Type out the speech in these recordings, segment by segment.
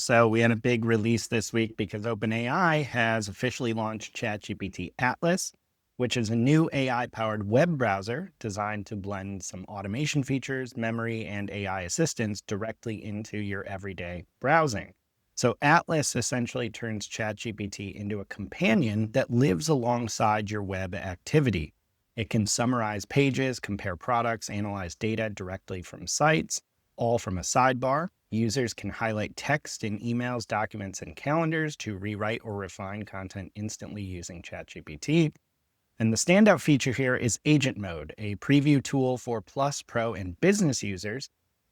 So we had a big release this week because OpenAI has officially launched ChatGPT Atlas, which is a new AI-powered web browser designed to blend some automation features, memory, and AI assistance directly into your everyday browsing. So Atlas essentially turns ChatGPT into a companion that lives alongside your web activity. It can summarize pages, compare products, analyze data directly from sites, all from a sidebar. Users can highlight text in emails, documents, and calendars to rewrite or refine content instantly using ChatGPT. And the standout feature here is Agent Mode, a preview tool for Plus, Pro, and business users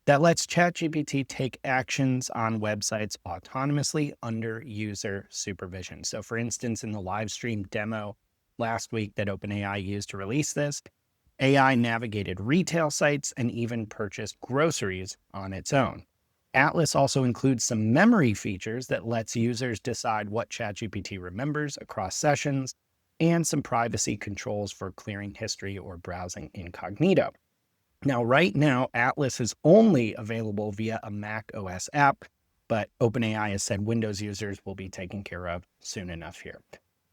that lets ChatGPT take actions on websites autonomously under user supervision. So, for instance, in the live stream demo last week that OpenAI used to release this, AI navigated retail sites and even purchased groceries on its own. Atlas also includes some memory features that lets users decide what ChatGPT remembers across sessions and some privacy controls for clearing history or browsing incognito. Now, right now, Atlas is only available via a macOS app, but OpenAI has said Windows users will be taken care of soon enough here.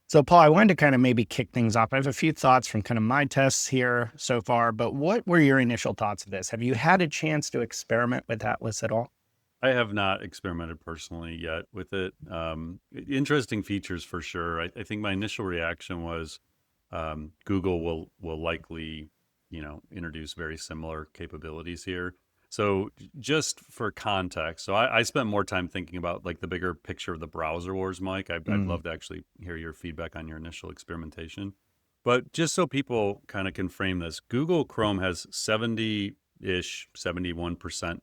So, Paul, I wanted to kind of maybe kick things off. I have a few thoughts from kind of my tests here so far, but what were your initial thoughts of this? Have you had a chance to experiment with Atlas at all? I have not experimented personally yet with it. Interesting features for sure. I think my initial reaction was Google will likely, introduce very similar capabilities here. So just for context, so I spent more time thinking about like the bigger picture of the browser wars, Mike. I'd Mm, love to actually hear your feedback on your initial experimentation. But just so people kind of can frame this, Google Chrome has 71%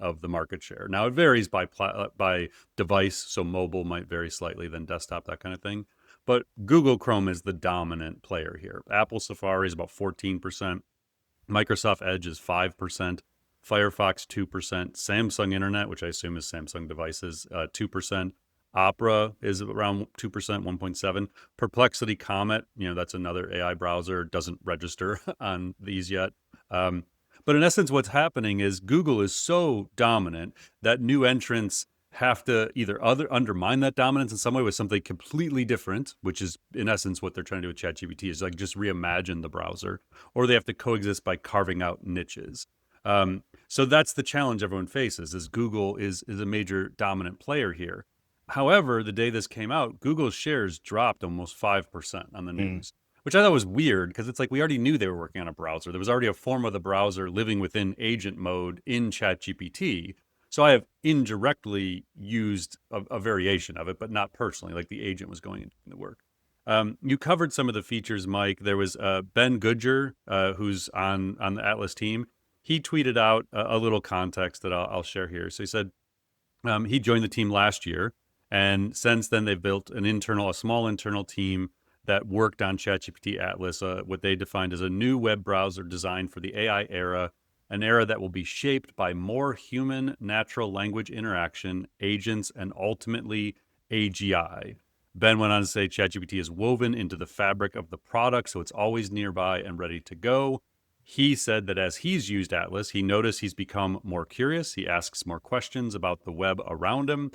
of the market share. Now it varies by device, so mobile might vary slightly than desktop, that kind of thing. But Google Chrome is the dominant player here. Apple Safari is about 14%. Microsoft Edge is 5%. Firefox 2%. Samsung Internet, which I assume is Samsung devices, 2%. Opera is around 2%, 1.7. Perplexity Comet, that's another AI browser, doesn't register on these yet. Um, but in essence, what's happening is Google is so dominant that new entrants have to either undermine that dominance in some way with something completely different, which is in essence what they're trying to do with ChatGPT, is like just reimagine the browser, or they have to coexist by carving out niches. So that's the challenge everyone faces: is Google is a major dominant player here. However, the day this came out, Google's shares dropped almost 5% on the mm, news, which I thought was weird because it's like we already knew they were working on a browser. There was already a form of the browser living within agent mode in ChatGPT. So I have indirectly used a variation of it, but not personally, like the agent was going into the work. You covered some of the features, Mike. There was Ben Goodger, who's on the Atlas team. He tweeted out a little context that I'll share here. So he said he joined the team last year, and since then they've built a small internal team that worked on ChatGPT Atlas, what they defined as a new web browser designed for the AI era, an era that will be shaped by more human natural language interaction, agents, and ultimately AGI. Ben went on to say ChatGPT is woven into the fabric of the product, so it's always nearby and ready to go. He said that as he's used Atlas, he noticed he's become more curious. He asks more questions about the web around him.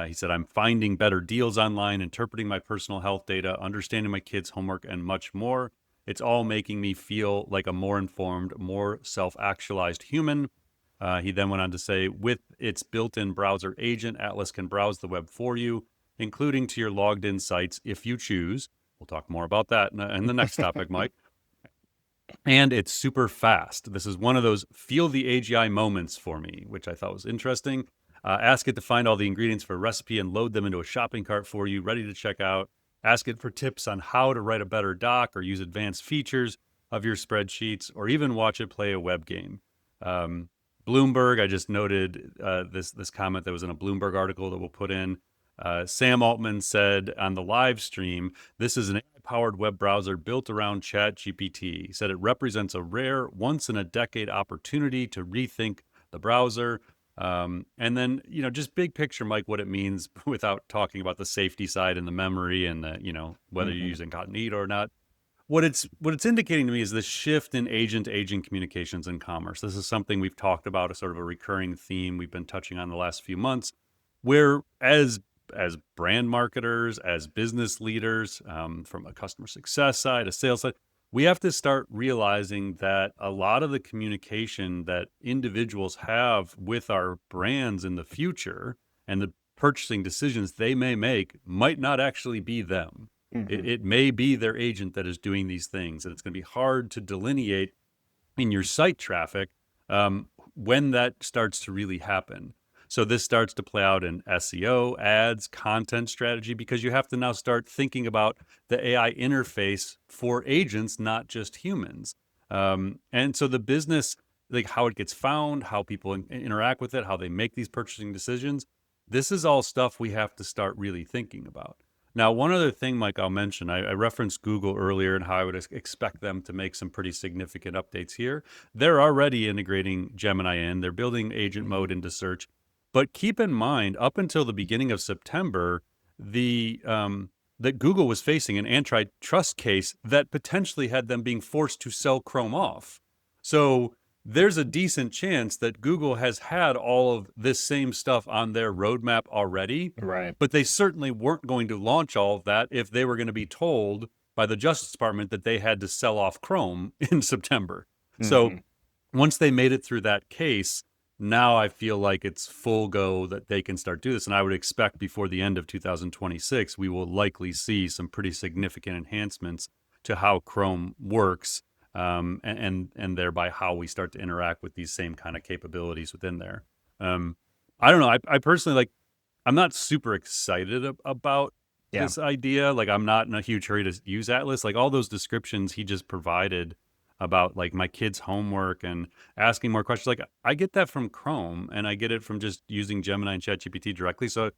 He said, I'm finding better deals online, interpreting my personal health data, understanding my kids' homework, and much more. It's all making me feel like a more informed, more self actualized human. He then went on to say, with its built in browser agent, Atlas can browse the web for you, including to your logged in sites if you choose. We'll talk more about that in the next topic, Mike. And it's super fast. This is one of those feel the AGI moments for me, which I thought was interesting. Ask it to find all the ingredients for a recipe and load them into a shopping cart for you, ready to check out. Ask it for tips on how to write a better doc or use advanced features of your spreadsheets, or even watch it play a web game. Um, Bloomberg, I just noted this comment that was in a Bloomberg article that we'll put in. Sam Altman said on the live stream, this is an AI-powered web browser built around ChatGPT. He said it represents a rare, once-in-a-decade opportunity to rethink the browser. And then, just big picture, Mike, what it means without talking about the safety side and the memory and the, whether you're mhm. using incognito or not. What it's indicating to me is this shift in agent-to-agent communications in commerce. This is something we've talked about, a sort of a recurring theme we've been touching on the last few months. where as brand marketers, as business leaders, from a customer success side, a sales side, we have to start realizing that a lot of the communication that individuals have with our brands in the future and the purchasing decisions they may make might not actually be them. Hmm. It may be their agent that is doing these things, and it's going to be hard to delineate in your site traffic when that starts to really happen. So this starts to play out in SEO, ads, content strategy, because you have to now start thinking about the AI interface for agents, not just humans. And so the business, like how it gets found, how people interact with it, how they make these purchasing decisions, this is all stuff we have to start really thinking about. Now, one other thing, Mike, I'll mention, I referenced Google earlier and how I would expect them to make some pretty significant updates here. They're already integrating Gemini in, they're building agent mode into search. But keep in mind, up until the beginning of September, that Google was facing an antitrust case that potentially had them being forced to sell Chrome off. So there's a decent chance that Google has had all of this same stuff on their roadmap already, Right. but they certainly weren't going to launch all of that if they were going to be told by the Justice Department that they had to sell off Chrome in September. So Hmm. once they made it through that case, now I feel like it's full go that they can start do this. And I would expect before the end of 2026, we will likely see some pretty significant enhancements to how Chrome works, and thereby how we start to interact with these same kind of capabilities within there. I don't know. I personally like. I'm not super excited about Yeah. this idea. Like, I'm not in a huge hurry to use Atlas. Like all those descriptions he just provided about like my kids' homework and asking more questions. Like I get that from Chrome, and I get it from just using Gemini and ChatGPT directly. So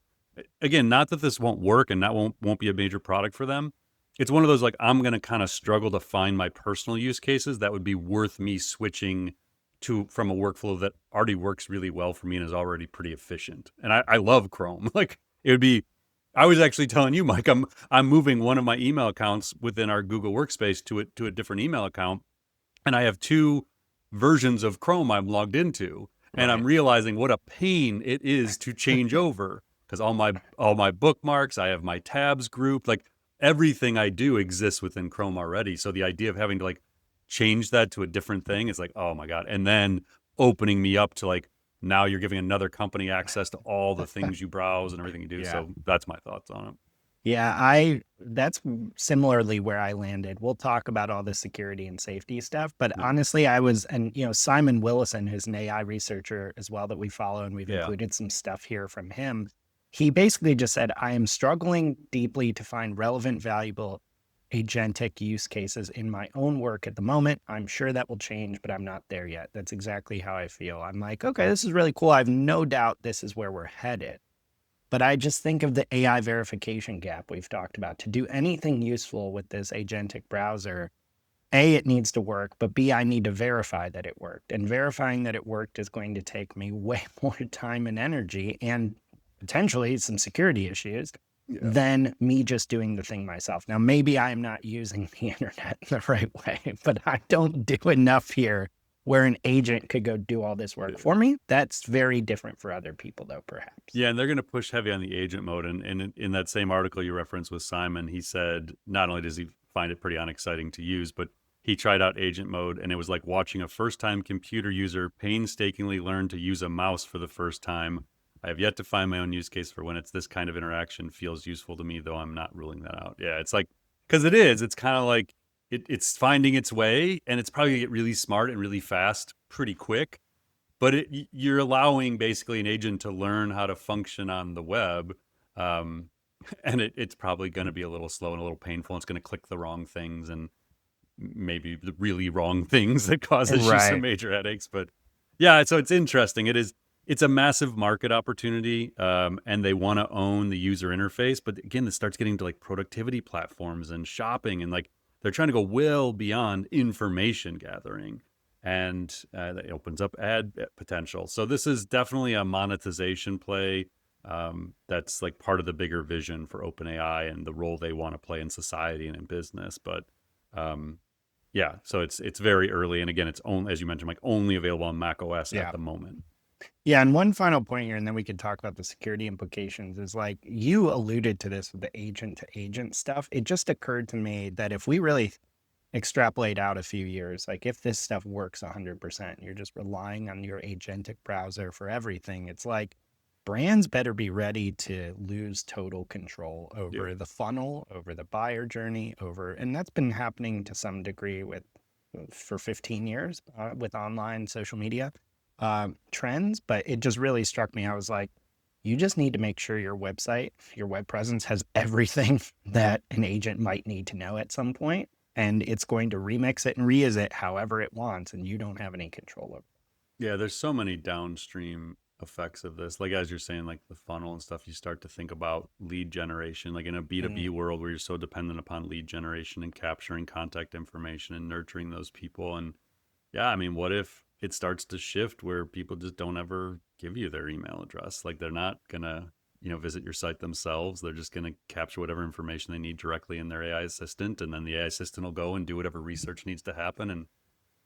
again, not that this won't work and that won't be a major product for them. It's one of those like I'm going to kind of struggle to find my personal use cases that would be worth me switching to from a workflow that already works really well for me and is already pretty efficient. And I love Chrome. Like it would be. I was actually telling you, Mike, I'm moving one of my email accounts within our Google Workspace to a different email account, and I have two versions of Chrome I'm logged into, and I'm Right. realizing what a pain it is to change over because all my bookmarks, I have my tabs grouped, like everything I do exists within Chrome already. So the idea of having to like change that to a different thing is like, oh my God. And then opening me up to like now you're giving another company access to all the things you browse and everything you do. Yeah. So that's my thoughts on it. Yeah, I that's similarly where I landed. We'll talk about all the security and safety stuff, but Yeah. honestly, and Simon Willison, who's an AI researcher as well that we follow, and we've Yeah. included some stuff here from him. He basically just said, I am struggling deeply to find relevant, valuable agentic use cases in my own work at the moment. I'm sure that will change, but I'm not there yet. That's exactly how I feel. I'm like, okay, this is really cool. I have no doubt this is where we're headed. But I just think of the AI verification gap we've talked about. To do anything useful with this agentic browser, A, it needs to work, but B, I need to verify that it worked. And verifying that it worked is going to take me way more time and energy and potentially some security issues Yeah. than me just doing the thing myself. Now, maybe I am not using the internet the right way, but I don't do enough here where an agent could go do all this work for me. That's very different for other people, though, perhaps. Yeah, and they're going to push heavy on the agent mode. And in that same article you referenced with Simon, he said not only does he find it pretty unexciting to use, but he tried out agent mode, and it was like watching a first-time computer user painstakingly learn to use a mouse for the first time. I have yet to find my own use case for when it's this kind of interaction feels useful to me, though I'm not ruling that out. Yeah, it's like because it is. It's kind of like it's finding its way, and it's probably going to get really smart and really fast pretty quick, but you're allowing basically an agent to learn how to function on the web, um, and it's probably going to be a little slow and a little painful. It's going to click the wrong things and maybe the really wrong things that causes you some Right. major headaches. But yeah, so it's interesting. It's a massive market opportunity, and they want to own the user interface. But again, this starts getting to like productivity platforms and shopping, and like they're trying to go well beyond information gathering, and that opens up ad potential. So this is definitely a monetization play. That's like part of the bigger vision for OpenAI and the role they want to play in society and in business. But um, yeah, so it's very early, and again, it's only, as you mentioned, like only available on macOS at Yeah. the moment. Yeah, and one final point here, and then we could talk about the security implications, is like you alluded to this with the agent to agent stuff. It just occurred to me that if we really extrapolate out a few years, like if this stuff works 100%, you're just relying on your agentic browser for everything. It's like brands better be ready to lose total control Yeah. over the funnel, over the buyer journey, and that's been happening to some degree for 15 years with online social media trends. But it just really struck me. I was like, you just need to make sure your website, your web presence has everything that an agent might need to know at some point, and it's going to remix it and reuse it however it wants, and you don't have any control over it. Yeah, there's so many downstream effects of this. Like as you're saying, like the funnel and stuff, you start to think about lead generation, like in a B2B Mm. world where you're so dependent upon lead generation and capturing contact information and nurturing those people. And yeah, I mean, what if it starts to shift where people just don't ever give you their email address? Like they're not gonna, visit your site themselves. They're just gonna capture whatever information they need directly in their AI assistant, and then the AI assistant will go and do whatever research needs to happen. And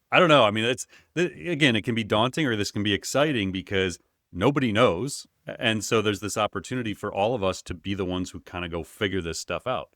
I don't know. I mean, again, it can be daunting or this can be exciting because nobody knows. And so there's this opportunity for all of us to be the ones who kind of go figure this stuff out.